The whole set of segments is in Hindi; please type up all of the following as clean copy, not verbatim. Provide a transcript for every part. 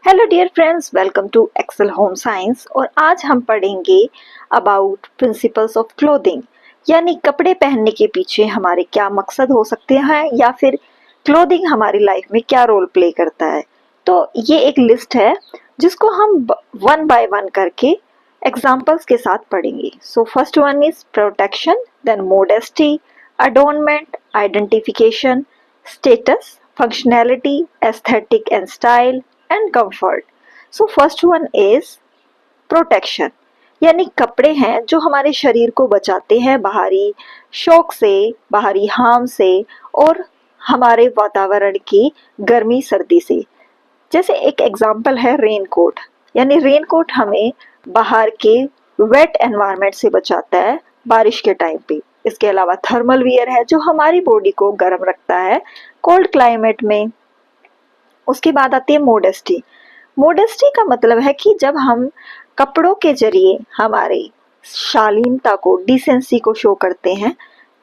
Hello dear friends, welcome to Excel home science. और आज हम पढ़ेंगे अबाउट प्रिंसिपल्स ऑफ क्लोथिंग, यानी कपड़े पहनने के पीछे हमारे क्या मकसद हो सकते हैं या फिर क्लोथिंग हमारी लाइफ में क्या रोल प्ले करता है। तो ये एक लिस्ट है जिसको हम वन बाय वन करके एग्जाम्पल्स के साथ पढ़ेंगे। So first one is protection, then modesty, adornment, identification, status, functionality, aesthetic and style, and comfort. So first one is protection, यानी कपड़े हैं जो हमारे शरीर को बचाते हैं बाहरी शौक से, बाहरी हार्म से और हमारे वातावरण की गर्मी सर्दी से। जैसे एक एग्जाम्पल है रेन कोट, यानी रेन कोट हमें बाहर के वेट एनवायरनमेंट से बचाता है बारिश के टाइम पे। इसके अलावा थर्मल वियर है जो हमारी बॉडी को गर्म रखता है कोल्ड क्लाइमेट में। उसके बाद आती है मोडेस्टी। मोडेस्टी का मतलब है कि जब हम कपड़ों के जरिए हमारे शालीनता को, डिसेंसी को शो करते हैं।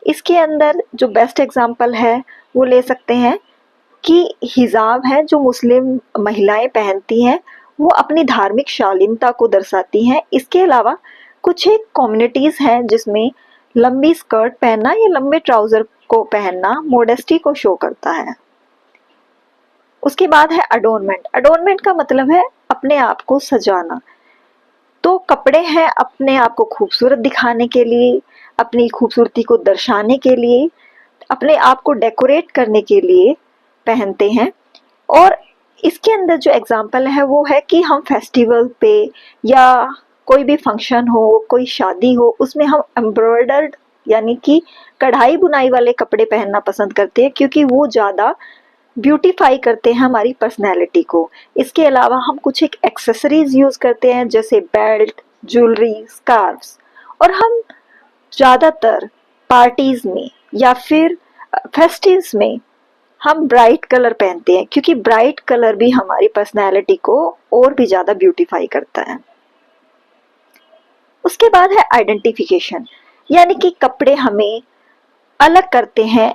इसके अंदर जो बेस्ट एग्जाम्पल है वो ले सकते हैं कि हिजाब है जो मुस्लिम महिलाएं पहनती हैं, वो अपनी धार्मिक शालीनता को दर्शाती हैं। इसके अलावा कुछ एक कम्युनिटीज हैं जिसमें लंबी स्कर्ट पहनना या लंबे ट्राउजर को पहनना मोडेस्टी को शो करता है। उसके बाद है अडोर्नमेंट। अडोर्नमेंट का मतलब है अपने आप को सजाना। तो कपड़े हैं अपने आप को खूबसूरत दिखाने के लिए, अपनी खूबसूरती को दर्शाने के लिए, अपने आप को डेकोरेट करने के लिए पहनते हैं। और इसके अंदर जो एग्जाम्पल है वो है कि हम फेस्टिवल पे या कोई भी फंक्शन हो, कोई शादी हो, उसमें हम एम्ब्रॉयडर्ड यानी कि कढ़ाई बुनाई वाले कपड़े पहनना पसंद करते हैं क्योंकि वो ज़्यादा ब्यूटीफाई करते हैं हमारी पर्सनैलिटी को। इसके अलावा हम कुछ एक एक्सेसरीज यूज़ करते हैं जैसे बेल्ट, ज्वेलरी, स्कार्फ्स। और हम ज़्यादातर पार्टीज में या फिर फेस्टिव्स में हम ब्राइट कलर पहनते हैं क्योंकि ब्राइट कलर भी हमारी पर्सनैलिटी को और भी ज़्यादा ब्यूटीफाई करता है। उसके बाद है आइडेंटिफिकेशन, यानी कि कपड़े हमें अलग करते हैं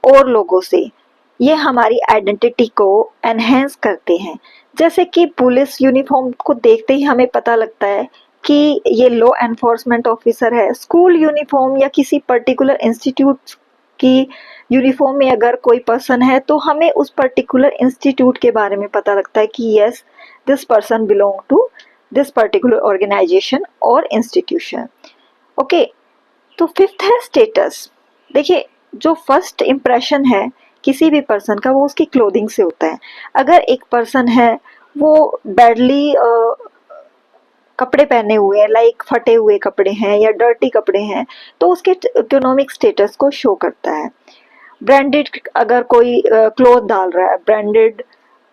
और लोगों से। ये हमारी आइडेंटिटी को एनहेंस करते हैं। जैसे कि पुलिस यूनिफॉर्म को देखते ही हमें पता लगता है कि ये लॉ एनफोर्समेंट ऑफिसर है। स्कूल यूनिफॉर्म या किसी पर्टिकुलर इंस्टीट्यूट की यूनिफॉर्म में अगर कोई पर्सन है तो हमें उस पर्टिकुलर इंस्टीट्यूट के बारे में पता लगता है कि yes, this person belong to this particular organization और इंस्टीट्यूशन। ओके, तो फिफ्थ है स्टेटस। देखिए, जो फर्स्ट इम्प्रेशन है किसी भी पर्सन का वो उसकी क्लोथिंग से होता है। अगर एक पर्सन है वो बैडली कपड़े पहने हुए हैं, लाइक फटे हुए कपड़े हैं या डर्टी कपड़े हैं, तो उसके इकोनॉमिक स्टेटस को शो करता है। ब्रांडेड अगर कोई क्लोथ डाल रहा है, ब्रांडेड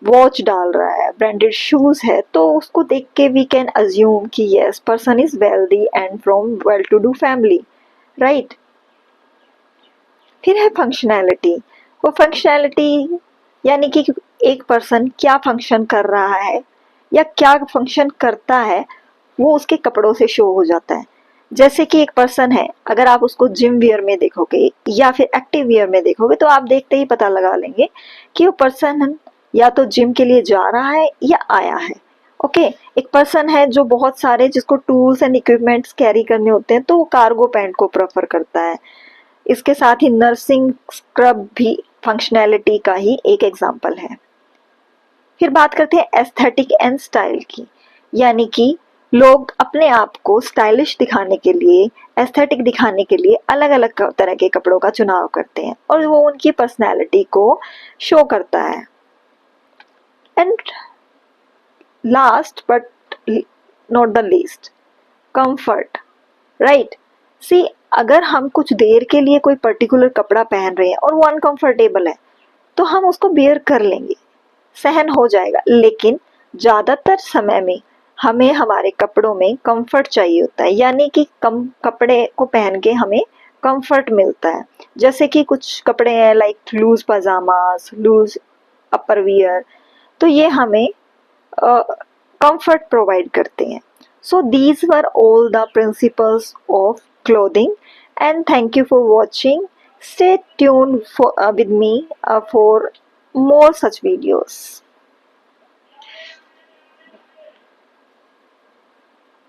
वॉच डाल रहा है, ब्रांडेड शूज है, तो उसको देख के वी कैन अज्यूम कि yes, person is wealthy and from well to do family, right. फिर है फंक्शनैलिटी। वो फंक्शनैलिटी यानी कि एक पर्सन क्या फंक्शन कर रहा है या क्या फंक्शन करता है वो उसके कपड़ों से शो हो जाता है। जैसे कि एक पर्सन है, अगर आप उसको जिम वियर में देखोगे या फिर एक्टिव वियर में देखोगे तो आप देखते ही पता लगा लेंगे कि वो पर्सन या तो जिम के लिए जा रहा है या आया है। ओके, एक पर्सन है जो बहुत सारे जिसको टूल्स एंड इक्विपमेंट्स कैरी करने होते हैं तो वो कार्गो पैंट को प्रेफर करता है। इसके साथ ही नर्सिंग स्क्रब भी फंक्शनैलिटी का ही एक एग्जाम्पल है। फिर बात करते हैं एस्थेटिक एंड स्टाइल की, यानी कि लोग अपने आप को स्टाइलिश दिखाने के लिए, एस्थेटिक दिखाने के लिए अलग अलग तरह के कपड़ों का चुनाव करते हैं और वो उनकी पर्सनैलिटी को शो करता है। And last but not the least, comfort, right. See, अगर हम कुछ देर के लिए कोई पर्टिकुलर कपड़ा पहन रहे हैं और वो अनकंफर्टेबल है तो हम उसको बेयर कर लेंगे, सहन हो जाएगा। लेकिन ज़्यादातर समय में हमें हमारे कपड़ों में कंफर्ट चाहिए होता है, यानी कि कम कपड़े को पहन के हमें कंफर्ट मिलता है। जैसे कि कुछ कपड़े हैं लाइक लूज पजामास, लूज अपर वियर, तो ये हमें कंफर्ट प्रोवाइड करते हैं। So these were all the principles of clothing, and thank you for watching. Stay tuned with me for more such videos.